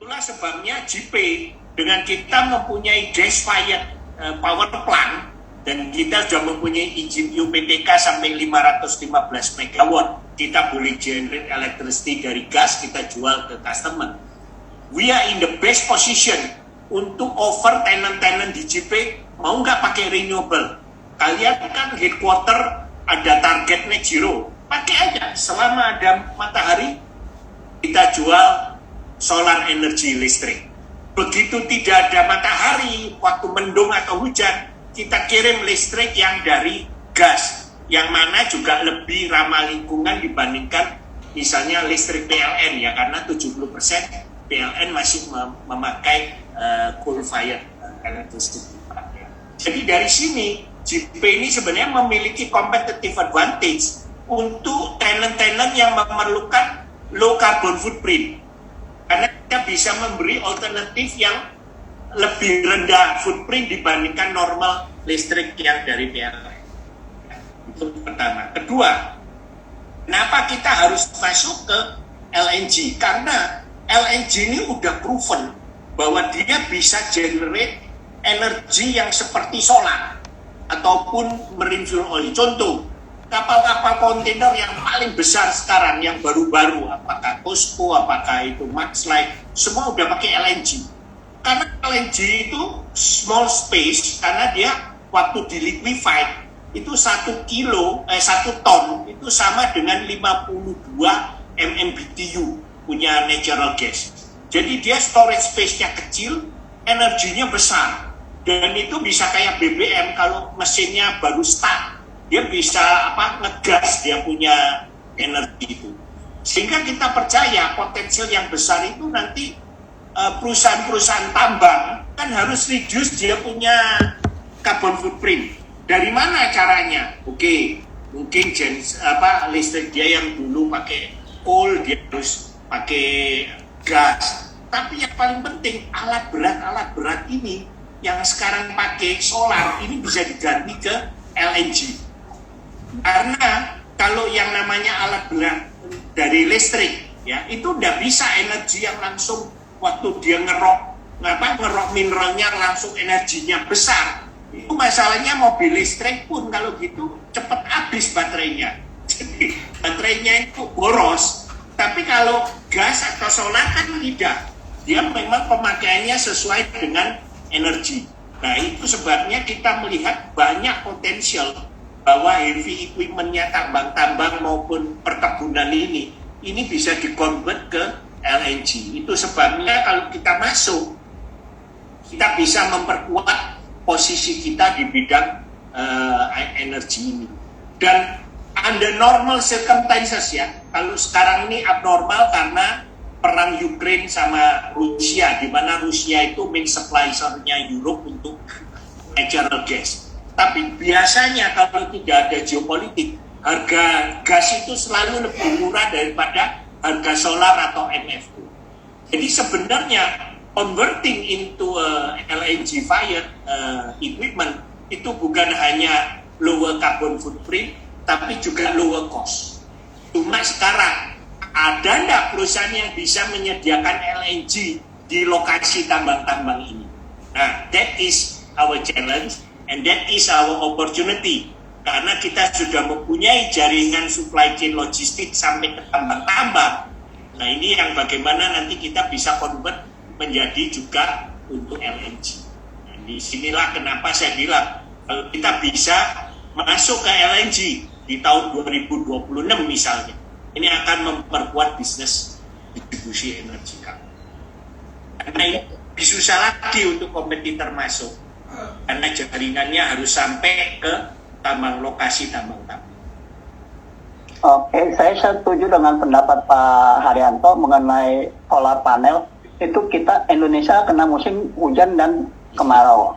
Itulah sebabnya JP dengan kita mempunyai gas fired power plant dan kita sudah mempunyai izin UPTK sampai 515 MW, kita boleh generate electricity dari gas, kita jual ke customer. We are in the best position untuk offer tenant-tenant di JP, mau nggak pakai renewable? Kalian kan headquarter ada target net zero, pakai aja. Selama ada matahari, kita jual solar energy listrik. Begitu tidak ada matahari, waktu mendung atau hujan, kita kirim listrik yang dari gas, yang mana juga lebih ramah lingkungan dibandingkan misalnya listrik PLN ya, karena 70% PLN masih memakai coal fired electricity. Jadi dari sini JP ini sebenarnya memiliki competitive advantage untuk tenant-tenant yang memerlukan low carbon footprint, karena kita bisa memberi alternatif yang lebih rendah footprint dibandingkan normal listrik yang dari PLN. Itu pertama. Kedua, kenapa kita harus masuk ke LNG? Karena LNG ini udah proven bahwa dia bisa generate energi yang seperti solar ataupun marine fuel oil. Contoh, kapal-kapal kontainer yang paling besar sekarang, yang baru-baru, apakah COSCO, apakah itu Maxlight, semua udah pakai LNG. Karena LNG itu small space, karena dia waktu di liquefied itu 1 ton itu sama dengan 52 MMBTU punya natural gas. Jadi dia storage space-nya kecil, energinya besar, dan itu bisa kayak BBM kalau mesinnya baru start, dia bisa ngegas, dia punya energi itu. Sehingga kita percaya potensial yang besar itu nanti perusahaan-perusahaan tambang kan harus reduce dia punya carbon footprint. Dari mana caranya? Oke, mungkin listrik dia yang dulu pakai coal, dia harus pakai gas. Tapi yang paling penting alat berat ini yang sekarang pakai solar ini bisa diganti ke LNG. Karena kalau yang namanya alat berat dari listrik ya itu udah bisa energi yang langsung waktu dia ngerok mineralnya langsung energinya besar. Itu masalahnya mobil listrik pun kalau gitu cepat habis baterainya. Jadi baterainya itu boros. Tapi kalau gas atau solar kan tidak. Dia memang pemakaiannya sesuai dengan energi. Nah itu sebabnya kita melihat banyak potensial bahwa heavy equipment-nya tambang-tambang maupun perkebunan ini bisa dikonvert ke LNG. Itu sebabnya kalau kita masuk, kita bisa memperkuat posisi kita di bidang energi ini. Dan under normal circumstances ya, kalau sekarang ini abnormal karena perang Ukraine sama Rusia, di mana Rusia itu main supplier-nya Europe untuk natural gas. Tapi biasanya kalau tidak ada geopolitik, harga gas itu selalu lebih murah daripada harga solar atau MFO. Jadi sebenarnya converting into LNG fired equipment itu bukan hanya lower carbon footprint, tapi juga lower cost. Cuma sekarang ada nggak perusahaan yang bisa menyediakan LNG di lokasi tambang-tambang ini? Nah, that is our challenge and that is our opportunity. Karena kita sudah mempunyai jaringan supply chain logistik sampai ke tambang-tambang. Nah ini yang bagaimana nanti kita bisa convert menjadi juga untuk LNG. Nah, disinilah kenapa saya bilang kalau kita bisa masuk ke LNG di tahun 2026 misalnya, ini akan memperkuat bisnis distribusi energi kami. Karena ini lebih susah lagi untuk kompetitor masuk, karena jaringannya harus sampai ke lokasi tambang-tambang. Oke, saya setuju dengan pendapat Pak Haryanto mengenai solar panel. Itu kita Indonesia kena musim hujan dan kemarau.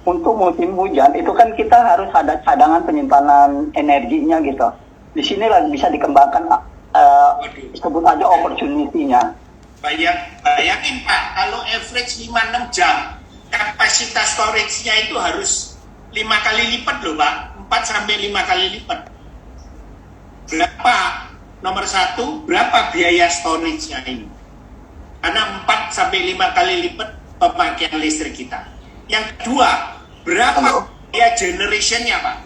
Untuk musim hujan itu kan kita harus ada cadangan penyimpanan energinya gitu. Di sini bisa dikembangkan sebut aja opportunity-nya. Bayangin Pak, kalau average 5-6 jam, kapasitas storage-nya itu harus 5 kali lipat loh Pak, 4-5 kali lipat. Berapa? Nomor 1, berapa biaya storage-nya ini? Karena 4 sampai 5 kali lipat pemakaian listrik kita. Yang kedua, berapa biaya generationnya Pak?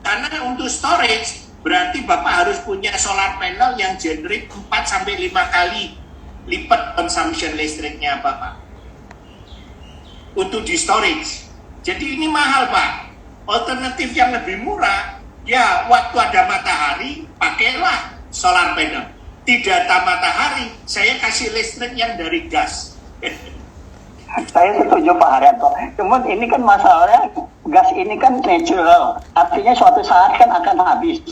Karena untuk storage berarti Bapak harus punya solar panel yang generate 4 sampai 5 kali lipat consumption listriknya Bapak untuk di storage. Jadi ini mahal Pak. Alternatif yang lebih murah, ya waktu ada matahari pakailah solar panel. Tidak ada matahari, saya kasih listrik yang dari gas. Saya setuju Pak Haryanto. Cuman ini kan masalahnya gas ini kan natural, artinya suatu saat kan akan habis.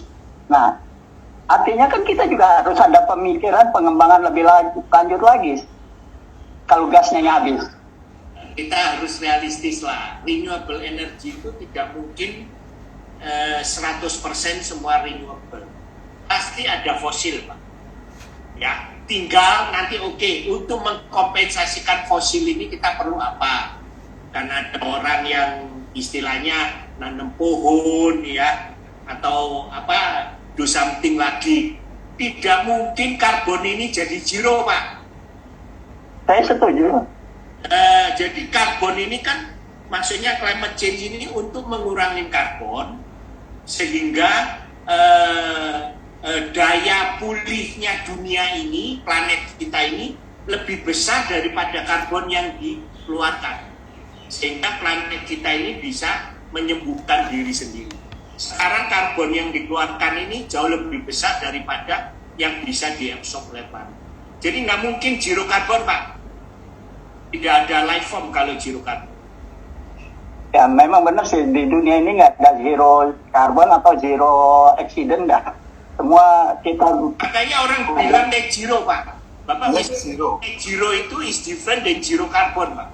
Nah, artinya kan kita juga harus ada pemikiran pengembangan lebih lanjut lagi kalau gasnya habis. Kita harus realistis lah. Renewable energy itu tidak mungkin 100% semua renewable. Pasti ada fosil Pak. Ya, tinggal nanti untuk mengkompensasikan fosil ini kita perlu apa? Karena ada orang yang istilahnya nanam pohon ya atau do something lagi. Tidak mungkin karbon ini jadi zero Pak. Saya setuju. Jadi karbon ini kan maksudnya climate change ini untuk mengurangi karbon sehingga daya pulihnya dunia ini, planet kita ini lebih besar daripada karbon yang dikeluarkan. Sehingga planet kita ini bisa menyembuhkan diri sendiri. Sekarang karbon yang dikeluarkan ini jauh lebih besar daripada yang bisa diabsorb oleh planet. Jadi nggak mungkin zero karbon Pak. Tidak ada life form kalau zero karbon. Ya memang benar sih, di dunia ini nggak ada zero karbon atau zero accident dah. Semua kita... Katanya orang bilang net zero Pak. Bapak net zero. Net zero itu is different dari zero karbon Pak.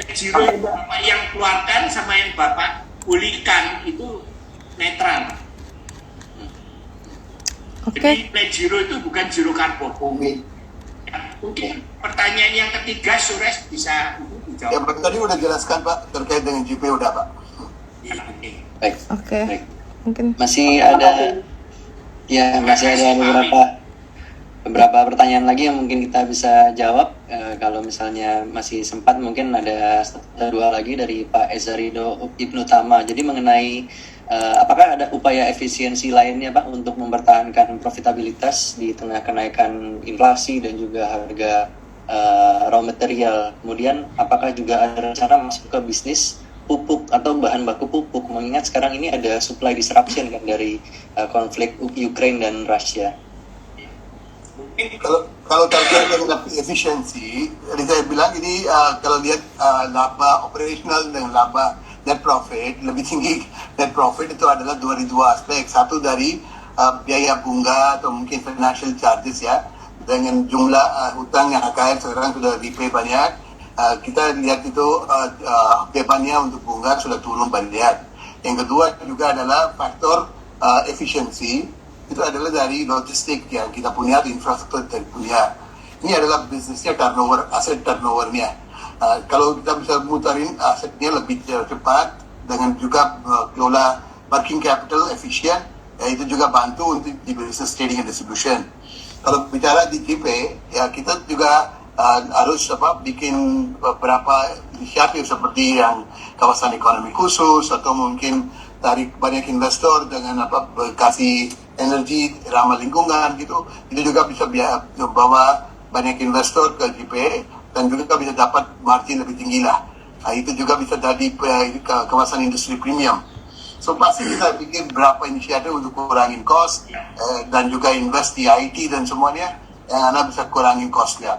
Net zero itu Bapak yang keluarkan sama yang Bapak pulihkan itu netral. Jadi net zero itu bukan zero karbon. Ya, mungkin pertanyaan yang ketiga Suresh bisa dijawab. Ya, tadi udah jelaskan Pak terkait dengan GP udah Pak. Ya, oke. Baik. Baik. Mungkin Masih ada beberapa pertanyaan lagi yang mungkin kita bisa jawab. Kalau misalnya masih sempat, mungkin ada dua lagi dari Pak Ezarido Ibnu Tama. Jadi mengenai apakah ada upaya efisiensi lainnya Pak untuk mempertahankan profitabilitas di tengah kenaikan inflasi dan juga harga raw material. Kemudian apakah juga ada rencana masuk ke bisnis pupuk atau bahan baku pupuk, mengingat sekarang ini ada supply disruption kan dari konflik Ukraine dan Rusia. Kalau terkait dengan efisiensi, tadi saya bilang ini kalau lihat laba operasional dengan laba net profit, lebih tinggi net profit itu adalah dari dua aspek. Satu dari biaya bunga atau mungkin financial charges ya, dengan jumlah hutang yang AKR sekarang sudah repay banyak. Kita lihat itu bebannya untuk bunga sudah turun banyak. Yang kedua juga adalah faktor efisiensi, itu adalah dari logistik yang kita punya, infrastruktur yang punya. Ini adalah bisnisnya turnover, aset turnovernya. Kalau kita bisa mutarin asetnya lebih cepat dengan juga kelola working capital efisien, ya itu juga bantu untuk di business trading and distribution. Kalau bicara di GP, ya kita juga harus bikin beberapa inisiatif seperti yang kawasan ekonomi khusus atau mungkin tarik banyak investor dengan kasih energi ramah lingkungan gitu. Itu juga bisa bawa banyak investor ke GP dan juga bisa dapat margin lebih tinggi lah. Itu juga bisa jadi kawasan industri premium. So pasti kita bikin berapa inisiatif untuk kurangin cost dan juga invest di IT dan semuanya yang Anda bisa kurangin cost-nya.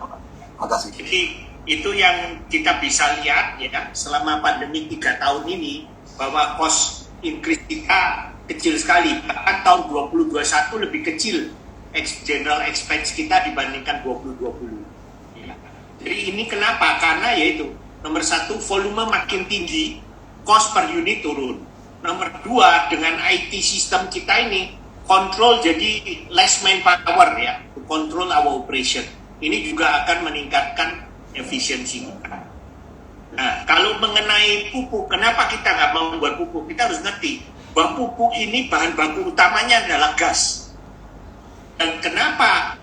Jadi itu yang kita bisa lihat ya selama pandemi 3 tahun ini, bahwa cost increase kita kecil sekali. Bahkan tahun 2021 lebih kecil general expense kita dibandingkan 2020. Ya. Jadi ini kenapa? Karena yaitu nomor satu, volume makin tinggi, cost per unit turun. Nomor dua, dengan IT system kita ini control jadi less manpower ya, to control our operation. Ini juga akan meningkatkan efisiensi kita. Nah, kalau mengenai pupuk, kenapa kita nggak mau membuat pupuk? Kita harus ngerti bahwa pupuk ini bahan baku utamanya adalah gas. Dan kenapa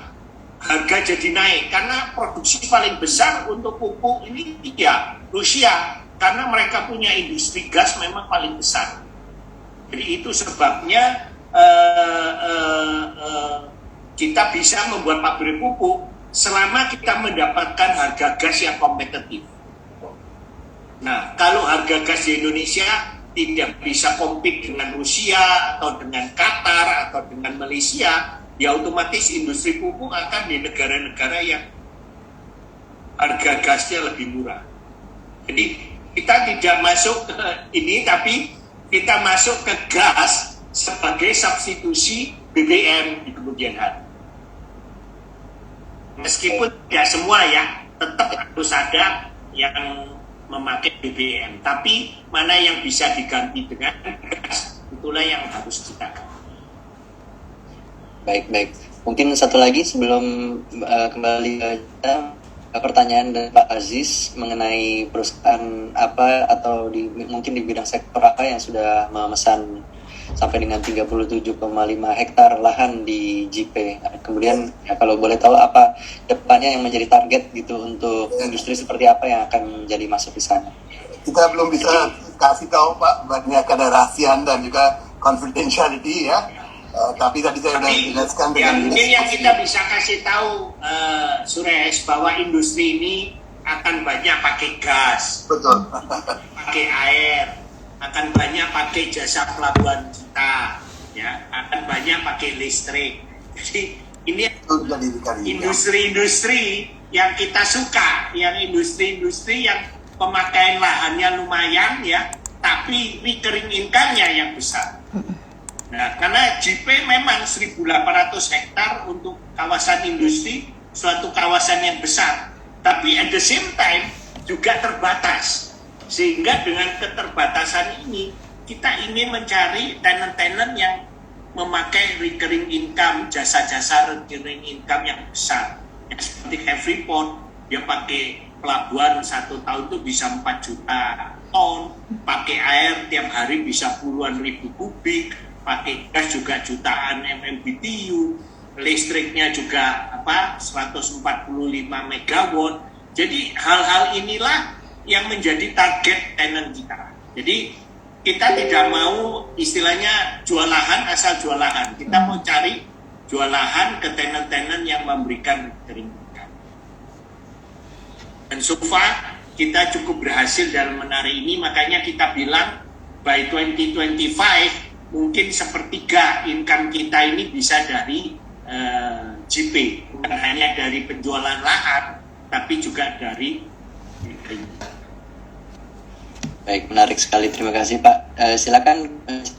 harga jadi naik karena produksi paling besar untuk pupuk ini ya Rusia, karena mereka punya industri gas memang paling besar. Jadi itu sebabnya kita bisa membuat pabrik pupuk selama kita mendapatkan harga gas yang kompetitif. Nah, kalau harga gas di Indonesia tidak bisa compete dengan Rusia atau dengan Qatar atau dengan Malaysia, ya otomatis industri pupuk akan di negara-negara yang harga gasnya lebih murah. Jadi kita tidak masuk ke ini, tapi kita masuk ke gas sebagai substitusi BBM di kemudian hari. Meskipun tidak semua ya, tetap harus ada yang memakai BBM, tapi mana yang bisa diganti dengan gas, itulah yang harus kita ganti. Baik. Mungkin satu lagi sebelum kembali ke pertanyaan dari Pak Aziz mengenai perusahaan apa atau mungkin di bidang sektor apa yang sudah memesan sampai dengan 37,5 hektar lahan di JP. Kemudian ya, kalau boleh tahu apa depannya yang menjadi target gitu untuk industri seperti apa yang akan menjadi masuk di sana. Kita belum bisa kasih tahu Pak, banyak ada rahasiaan dan juga confidentiality ya. Tapi tadi saya sudah jelaskan dengan mungkin yang kita bisa kasih tahu Suresh, bahwa industri ini akan banyak pakai gas, betul, pakai air, akan banyak pakai jasa pelabuhan kita, ya, akan banyak pakai listrik. Jadi ini industri-industri yang kita suka, yang industri-industri yang pemakaian lahannya lumayan ya, tapi recurring income-nya yang besar. Nah, karena JP memang 1.800 hektar untuk kawasan industri, suatu kawasan yang besar, tapi at the same time juga terbatas. Sehingga dengan keterbatasan ini, kita ingin mencari tenant-tenant yang memakai recurring income, jasa-jasa recurring income yang besar. Ya, seperti Freeport, dia pakai pelabuhan 1 tahun itu bisa 4 juta ton, pakai air tiap hari bisa puluhan ribu kubik, pakai gas juga jutaan MMBTU, listriknya juga 145 megawatt. Jadi hal-hal inilah yang menjadi target tenant kita. Jadi kita tidak mau istilahnya jual lahan asal jual lahan. Kita mau cari jual lahan ke tenant-tenant yang memberikan recurring income. Dan so far kita cukup berhasil dalam menarik ini, makanya kita bilang by 2025 mungkin sepertiga income kita ini bisa dari JP, bukan hanya dari penjualan lahan, tapi juga dari Baik, menarik sekali. Terima kasih Pak. Silakan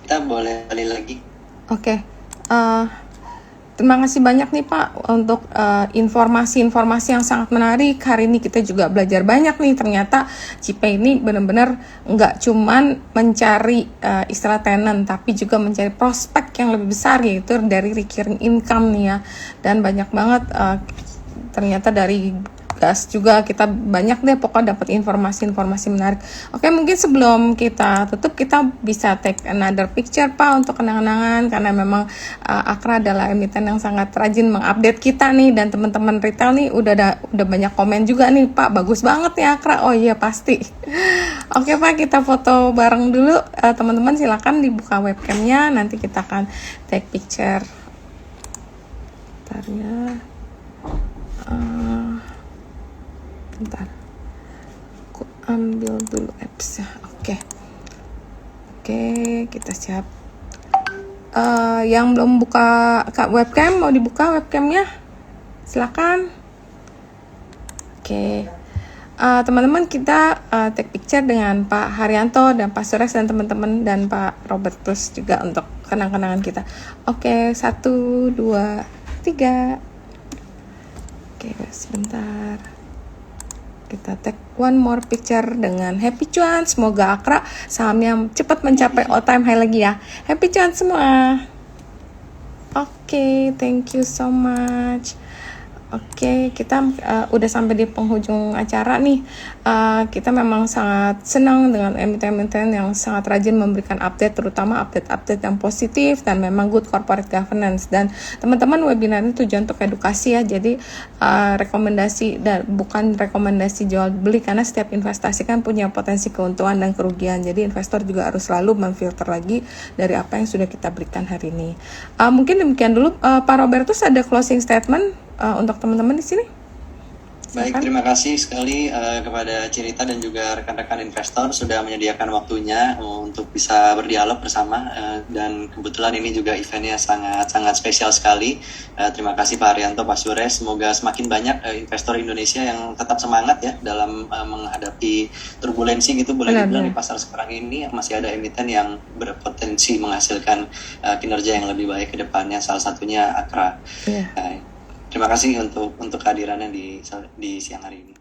kita boleh kali lagi. Oke. Terima kasih banyak nih Pak untuk informasi-informasi yang sangat menarik. Hari ini kita juga belajar banyak nih. Ternyata JP ini benar-benar nggak cuman mencari istilah tenant, tapi juga mencari prospek yang lebih besar, yaitu dari recurring income nih ya. Dan banyak banget ternyata dari gas juga kita banyak deh pokoknya dapat informasi-informasi menarik. Oke, mungkin sebelum kita tutup kita bisa take another picture Pak untuk kenang-kenangan, karena memang Akra adalah emiten yang sangat rajin mengupdate kita nih, dan teman-teman retail nih udah banyak komen juga nih, Pak bagus banget ya Akra. Oh iya pasti. Oke Pak, kita foto bareng dulu. Teman-teman silakan dibuka webcamnya, nanti kita akan take picture. Bentar ya. Bentar, aku ambil dulu apps-nya. Oke, kita siap. Yang belum buka webcam, mau dibuka webcamnya? Silakan. Oke. Teman-teman, kita take picture dengan Pak Haryanto dan Pak Suresh dan teman-teman, dan Pak Robert Plus juga untuk kenang-kenangan kita. Oke, 1, 2, 3. Oke, sebentar. Kita take one more picture dengan Happy Cuan. Semoga Akra sahamnya cepat mencapai all time high lagi ya. Happy Cuan semua. Oke, thank you so much. Oke, kita udah sampai di penghujung acara nih. Kita memang sangat senang dengan emiten-emiten yang sangat rajin memberikan update, terutama update-update yang positif dan memang good corporate governance. Dan teman-teman, webinar ini tujuan untuk edukasi ya, jadi rekomendasi dan bukan rekomendasi jual beli, karena setiap investasi kan punya potensi keuntungan dan kerugian. Jadi investor juga harus selalu memfilter lagi dari apa yang sudah kita berikan hari ini. Mungkin demikian dulu. Pak Robertus, ada closing statement untuk teman-teman di sini? Baik, terima kasih sekali kepada Cirita dan juga rekan-rekan investor sudah menyediakan waktunya untuk bisa berdialog bersama, dan kebetulan ini juga eventnya sangat spesial sekali. Terima kasih Pak Haryanto, Pak Sures. Semoga semakin banyak investor Indonesia yang tetap semangat ya dalam menghadapi turbulensi gitu, boleh dibilang di pasar sekarang ini masih ada emiten yang berpotensi menghasilkan kinerja yang lebih baik ke depannya, salah satunya Akra. Terima kasih untuk kehadirannya di siang hari ini.